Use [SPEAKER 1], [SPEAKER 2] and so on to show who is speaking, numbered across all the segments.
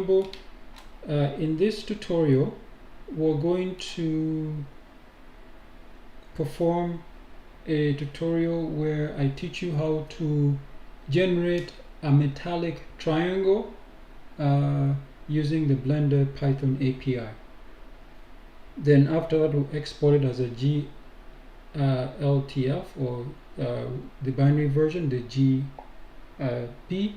[SPEAKER 1] available. In this tutorial, we're going to perform a tutorial where I teach you how to generate a metallic triangle using the Blender Python API. Then after that, we'll export it as a GLTF or the binary version, the GP,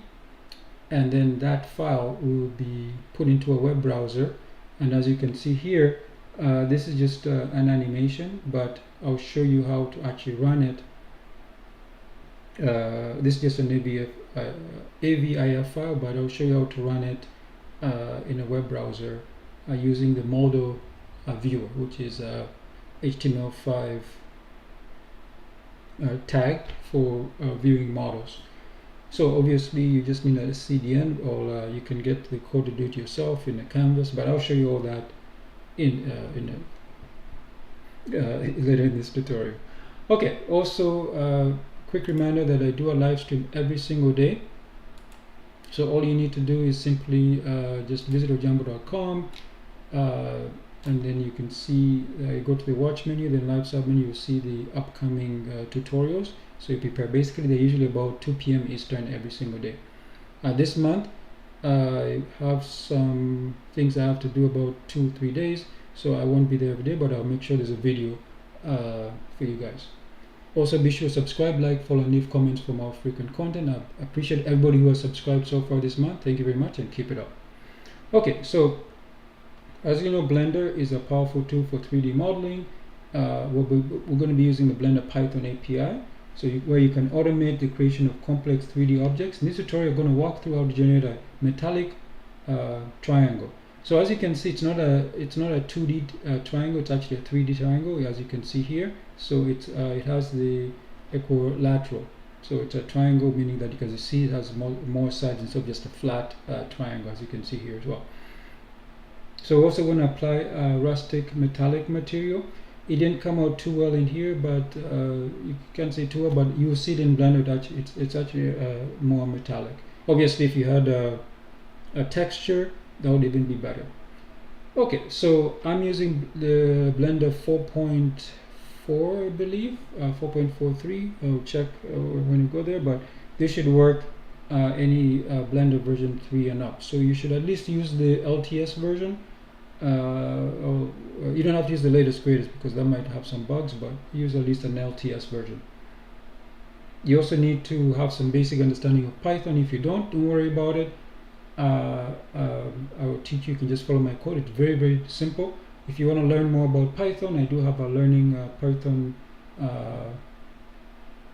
[SPEAKER 1] and then that file will be put into a web browser. And as you can see here, this is just an animation, but I'll show you how to actually run it. This is just an AVIF file, but I'll show you how to run it in a web browser using the model viewer, which is HTML5 tag for viewing models. So obviously you just need a CDN, or you can get the code to do it yourself in a canvas, but I'll show you all that later in this tutorial. Okay, also quick reminder that I do a live stream every single day. So all you need to do is simply just visit ojambo.com, and then you can see, go to the watch menu, then live sub menu, you'll see the upcoming tutorials. So you prepare. Basically, they're usually about 2 p.m. Eastern every single day. This month, I have some things I have to do about 2-3 days, so I won't be there every day, but I'll make sure there's a video for you guys. Also, be sure to subscribe, like, follow, and leave comments for more frequent content. I appreciate everybody who has subscribed so far this month. Thank you very much, and keep it up. Okay, so as you know, Blender is a powerful tool for 3D modeling. We're going to be using the Blender Python API, so where you can automate the creation of complex 3D objects. In this tutorial, I'm going to walk through how to generate a metallic triangle. So as you can see, it's not a 2D triangle; it's actually a 3D triangle, as you can see here. So it has the equilateral. So it's a triangle, meaning that you can see it has more sides instead of just a flat triangle, as you can see here as well. So we're also going to apply rustic metallic material. It didn't come out too well in here, but you can't say too well, but you'll see it in Blender. It's actually more metallic. Obviously, if you had a texture, that would even be better. Okay, so I'm using the Blender 4.4, I believe, 4.43. I'll check when you go there, but this should work any Blender version 3 and up. So you should at least use the LTS version. You don't have to use the latest greatest because that might have some bugs, but use at least an LTS version. You also need to have some basic understanding of Python. If you don't worry about it. I will teach you. You can just follow my code. It's very, very simple. If you want to learn more about Python, I do have a learning Python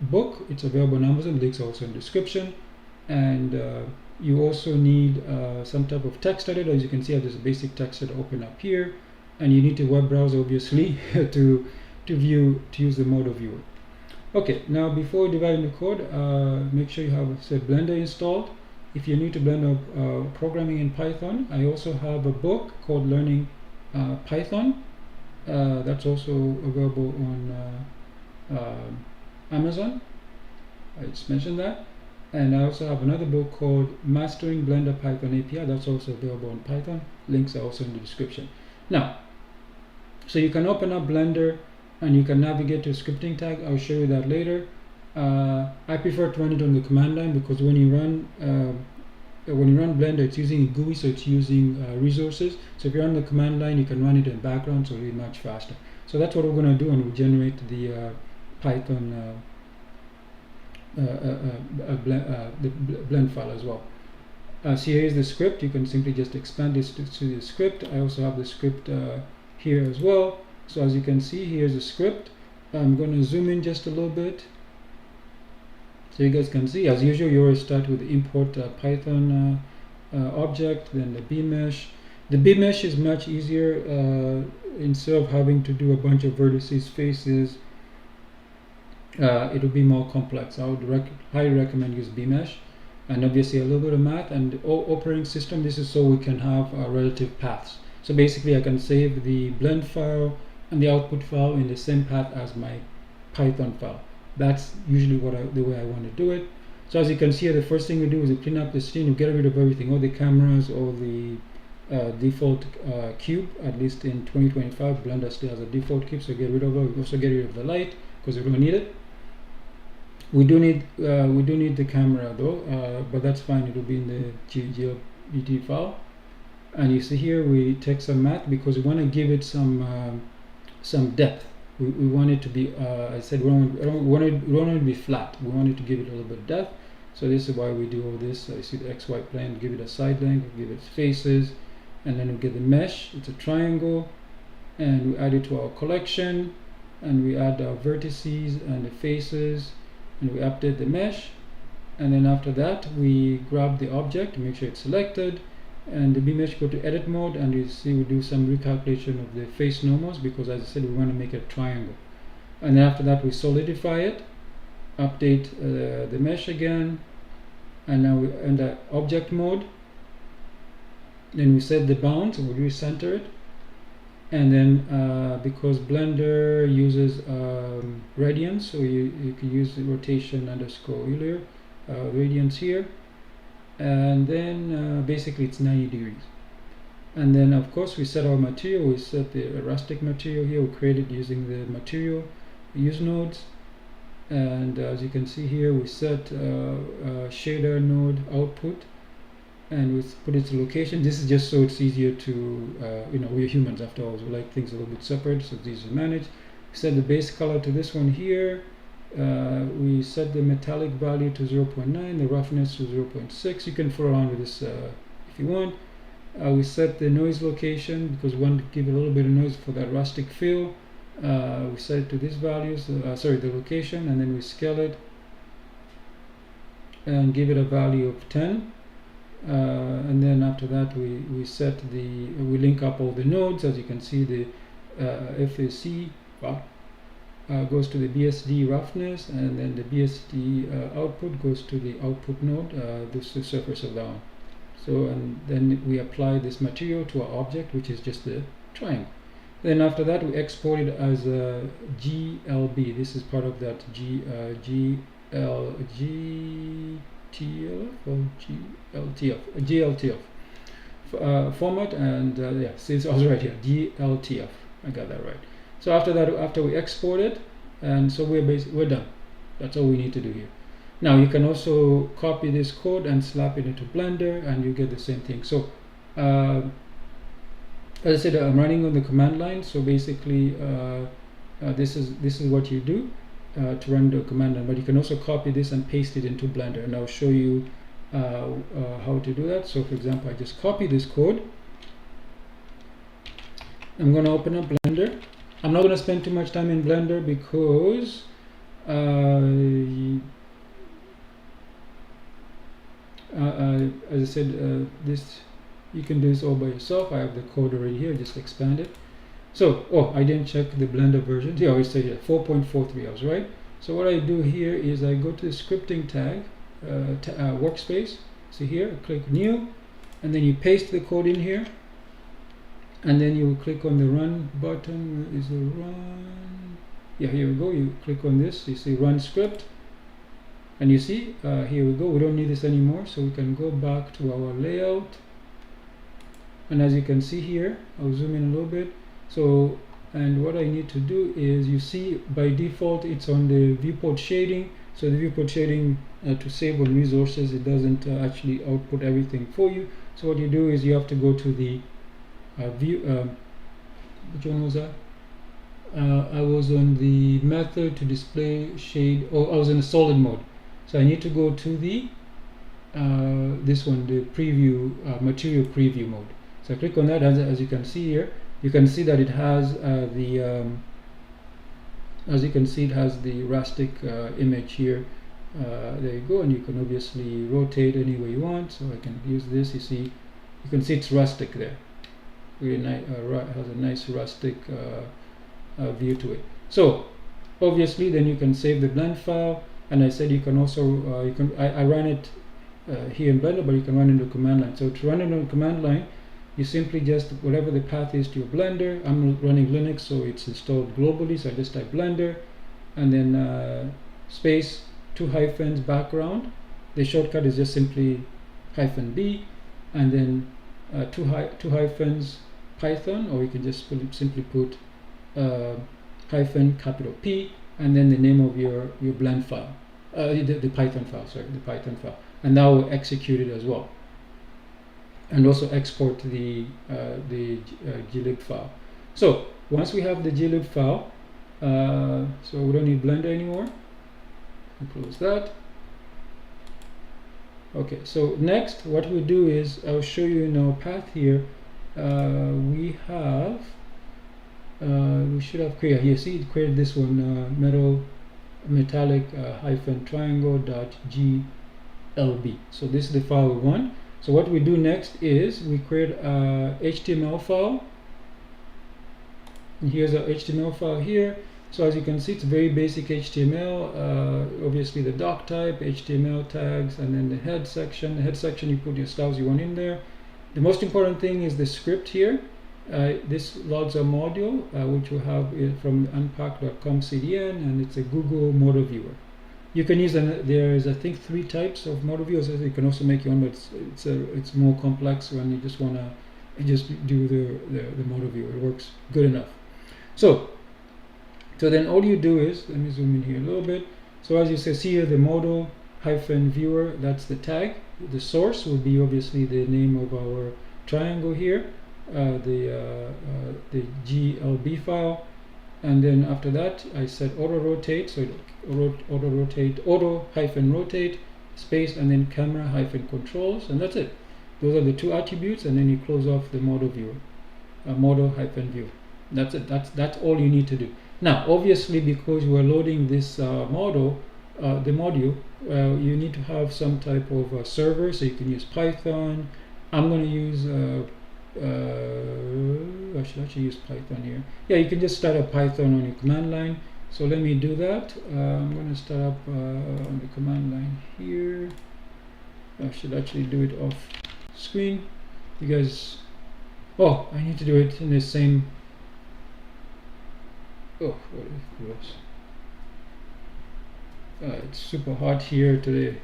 [SPEAKER 1] book. It's available on Amazon. Links are also in the description. And you also need some type of text editor. As you can see, I have this basic text editor open up here, and you need a web browser, obviously, to use the model viewer. Okay, now before dividing the code, make sure you have Blender installed. If you're new to Blender programming in Python, I also have a book called Learning Python. That's also available on Amazon. I just mentioned that. And I also have another book called Mastering Blender Python API. That's also available on Python. Links are also in the description. Now, so you can open up Blender and you can navigate to a scripting tag. I'll show you that later. I prefer to run it on the command line because when you run Blender, it's using a GUI, so it's using resources. So if you're on the command line, you can run it in background, so it'll be much faster. So that's what we're going to do, and we'll generate the Python the blend file as well. So here is the script. You can simply just expand this to the script. I also have the script here as well. So as you can see, here's the script. I'm going to zoom in just a little bit. So you guys can see, as usual, you always start with the import Python object, then the bmesh. The bmesh is much easier. Instead of having to do a bunch of vertices, faces, it will be more complex. I would highly recommend use bmesh. And obviously a little bit of math and operating system. This is so we can have relative paths. So basically I can save the blend file and the output file in the same path as my Python file. That's usually the way I want to do it. So as you can see here, the first thing we do is we clean up the scene, we get rid of everything, all the cameras, all the default cube. At least in 2025, Blender still has a default cube, so get rid of it. We also get rid of the light because we don't need it. We do need the camera though, but that's fine. It will be in the GLTF file. And you see here we take some math because we want to give it some depth. We want it to be, I said, we don't want it to be flat. We want it to give it a little bit of depth. So this is why we do all this. You see the XY plane, give it a side length, give it faces, and then we get the mesh. It's a triangle, and we add it to our collection, and we add our vertices and the faces, and we update the mesh. And then after that, we grab the object, make sure it's selected, and the B mesh, go to edit mode, and you see we do some recalculation of the face normals because, as I said, we want to make it a triangle. And then after that, we solidify it, update the mesh again, and now we enter object mode. Then we set the bounds, we recenter it, and then because Blender uses radians, so you can use the rotation underscore Euler radians here. And then basically it's 90 degrees. And then of course we set our material. We set the rustic material here. We create it using the material use nodes, and as you can see here, we set shader node output, and we put its location. This is just so it's easier to we're humans after all, so we like things a little bit separate, so it's easy to manage. We set the base color to this one here. We set the metallic value to 0.9, the roughness to 0.6. You can fool around with this if you want. We set the noise location because we want to give it a little bit of noise for that rustic feel. We set it to these values, the location, and then we scale it and give it a value of 10. And then after that, we link up all the nodes. As you can see, the FAC goes to the BSD roughness, and then the BSD output goes to the output node. This is the surface of that one. So, and then we apply this material to our object, which is just the triangle. Then after that, we export it as a GLB. This is part of that GLTF format, and yeah, since I was right here, GLTF. I got that right. So after that, after we export it, and so we're done. That's all we need to do here. Now you can also copy this code and slap it into Blender, and you get the same thing. So as I said, I'm running on the command line. So basically, this is what you do to run the command line. But you can also copy this and paste it into Blender, and I'll show you how to do that. So for example, I just copy this code. I'm going to open up Blender. I'm not going to spend too much time in Blender because as I said, this you can do this all by yourself. I have the code already here, just expand it. So, I didn't check the Blender version. Yeah, I always say here 4.43. I was right. So what I do here is I go to the scripting tag, workspace. So here, click new, and then you paste the code in here. And then you click on the run button. Where is the run? Yeah, here we go. You click on this. You see run script. And you see, here we go. We don't need this anymore. So we can go back to our layout. And as you can see here, I'll zoom in a little bit. So, and what I need to do is, you see by default, it's on the viewport shading. So the viewport shading, to save on resources, it doesn't actually output everything for you. So what you do is you have to go to the view, which one was that? I was on the method to display shade, I was in a solid mode. So I need to go to the this one, the preview, material preview mode. So I click on that. As you can see here, you can see that it has as you can see, it has the rustic image here. There you go, and you can obviously rotate any way you want. So I can use this. You can see it's rustic there. Really nice, has a nice rustic view to it. So obviously, then you can save the blend file. And I said you can also I ran it here in Blender, but you can run it in the command line. So to run it on the command line, you simply just, whatever the path is to your Blender. I'm running Linux, so it's installed globally. So I just type Blender, and then space 2 hyphens background, the shortcut is just simply -b, and then two hyphens Python, or you can just simply put hyphen capital P, and then the name of your blend file, the Python file, sorry, the Python file, and that will execute it as well, and also export the glib file. So once we have the glib file, so we don't need Blender anymore. Close that. Okay, so next what we do is I'll show you in our path here. We should have created here. See, it created this one, metallic hyphen triangle dot GLB. So this is the file we want. So what we do next is we create a HTML file. And here's our HTML file here. So as you can see, it's very basic HTML. Obviously the doc type, HTML tags, and then the head section. The head section, you put your styles you want in there. The most important thing is the script here. This loads a module, which we have from unpack.com CDN, and it's a Google model viewer. You can use, there's I think 3 types of model viewers. You can also make your own, but it's more complex when you just want to just do the model viewer. It works good enough. So then all you do is, let me zoom in here a little bit. So as you see here, the model hyphen viewer, that's the tag. The source will be obviously the name of our triangle here, the GLB file, and then after that I said auto rotate, so auto rotate, auto hyphen rotate space, and then camera hyphen controls, and that's it. Those are the 2 attributes, and then you close off the model viewer, model hyphen view. That's it. That's all you need to do. Now obviously, because we're loading this the module, you need to have some type of server, so you can use Python. I'm going to use I should actually use Python here. Yeah, you can just start up Python on your command line. So let me do that. I'm going to start up on the command line here. I should actually do it off screen. You guys, oh, I need to do it in the same. Oh, what is this? It's super hot here today.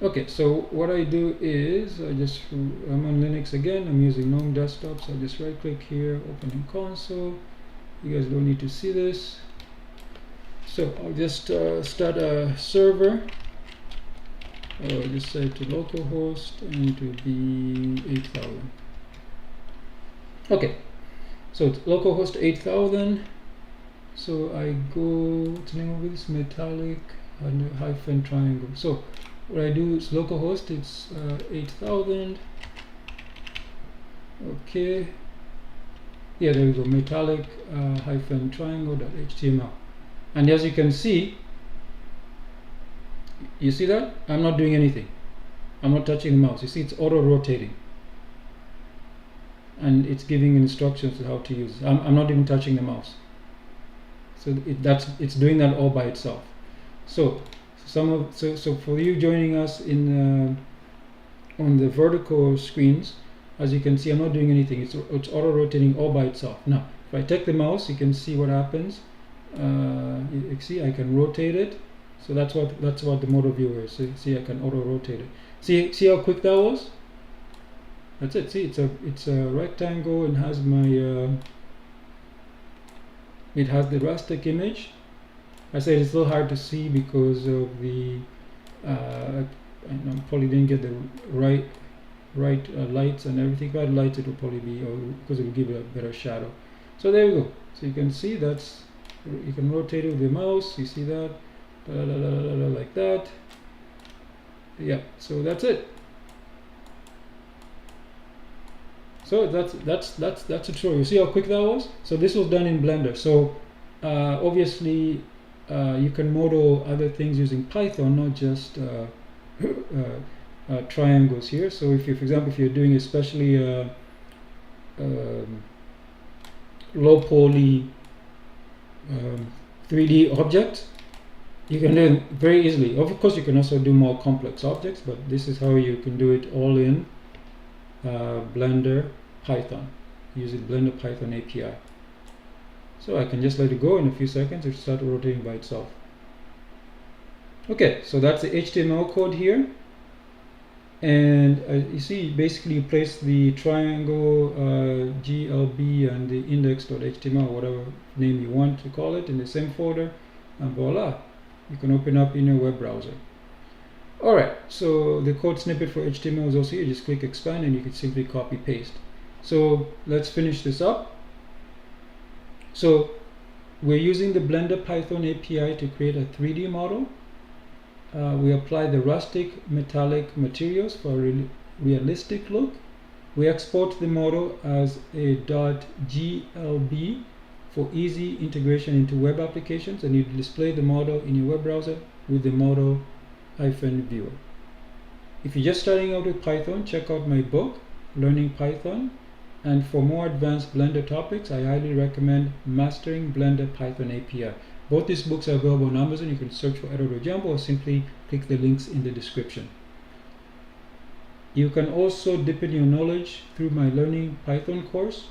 [SPEAKER 1] Okay, so what I do is I'm on Linux again. I'm using GNOME desktop, so I just right click here, open in console. You guys don't need to see this. So I'll just start a server. I'll just set to localhost and to be 8000. Okay, so it's localhost 8000. So I go, what's the name of this? Metallic hyphen triangle. So what I do is localhost, it's 8000. Okay, yeah, there we go, metallic hyphen triangle.html. And as you can see, you see that? I'm not doing anything. I'm not touching the mouse. You see, it's auto rotating. And it's giving instructions to how to use it. I'm not even touching the mouse. So it's doing that all by itself. So so for you joining us in on the vertical screens, as you can see, I'm not doing anything. It's auto rotating all by itself. Now, if I take the mouse, you can see what happens. You see, I can rotate it. So that's what the model viewer is. So see, I can auto rotate it. See how quick that was? That's it. See, it's a rectangle and has my it has the Rustic image. I said it's a little hard to see because of the I probably didn't get the right lights and everything. If I had lights, it would probably be, or because it will give it a better shadow. So there you go. So you can see that's, you can rotate it with the mouse. You see that, like that. Yeah. So that's it. So that's a tutorial. You see how quick that was? So this was done in Blender. So obviously you can model other things using Python, not just triangles here. So if you, for example, if you're doing especially low poly 3D objects, you can do it very easily. Of course, you can also do more complex objects, but this is how you can do it all in Blender Python, using Blender Python API. So I can just let it go in a few seconds. It will start rotating by itself. Okay, so that's the HTML code here. And you see, basically you place the triangle GLB and the index.html, whatever name you want to call it, in the same folder, and voila, you can open up in your web browser. Alright, so the code snippet for HTML is also here. Just click expand and you can simply copy paste. So let's finish this up. So we're using the Blender Python API to create a 3D model. We apply the Rustic metallic materials for a realistic look. We export the model as a .glb for easy integration into web applications, and you display the model in your web browser with the model-viewer. If you're just starting out with Python, check out my book, Learning Python. And for more advanced Blender topics, I highly recommend Mastering Blender Python API. Both these books are available on Amazon. You can search for Eduardo Jambo or simply click the links in the description. You can also deepen your knowledge through my Learning Python course,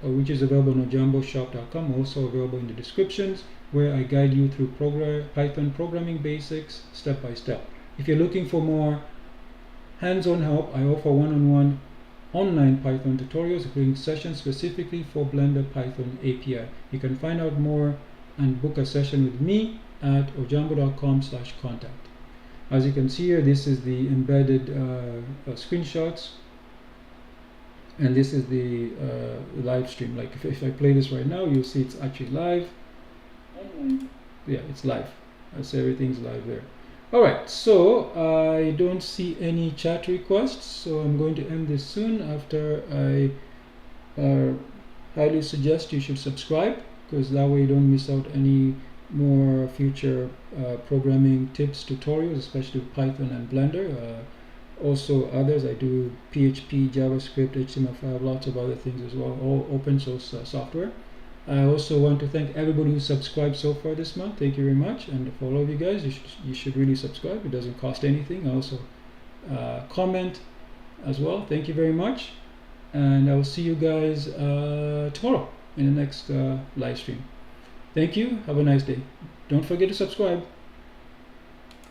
[SPEAKER 1] which is available on jamboshop.com, also available in the descriptions, where I guide you through Python programming basics step by step. If you're looking for more hands-on help, I offer one-on-one online Python tutorials, including sessions specifically for Blender Python API. You can find out more and book a session with me at ojambo.com/contact. As you can see here, this is the embedded screenshots, and this is the live stream. Like if I play this right now, you'll see it's actually live. Yeah, it's live. I say everything's live there. Alright, so I don't see any chat requests, so I'm going to end this soon. After I highly suggest you should subscribe, because that way you don't miss out any more future programming tips, tutorials, especially with Python and Blender. Also others, I do PHP, JavaScript, HTML5, lots of other things as well, all open source software. I also want to thank everybody who subscribed so far this month. Thank you very much. And for all of you guys, you should really subscribe. It doesn't cost anything. Also comment as well. Thank you very much. And I will see you guys tomorrow in the next live stream. Thank you. Have a nice day. Don't forget to subscribe.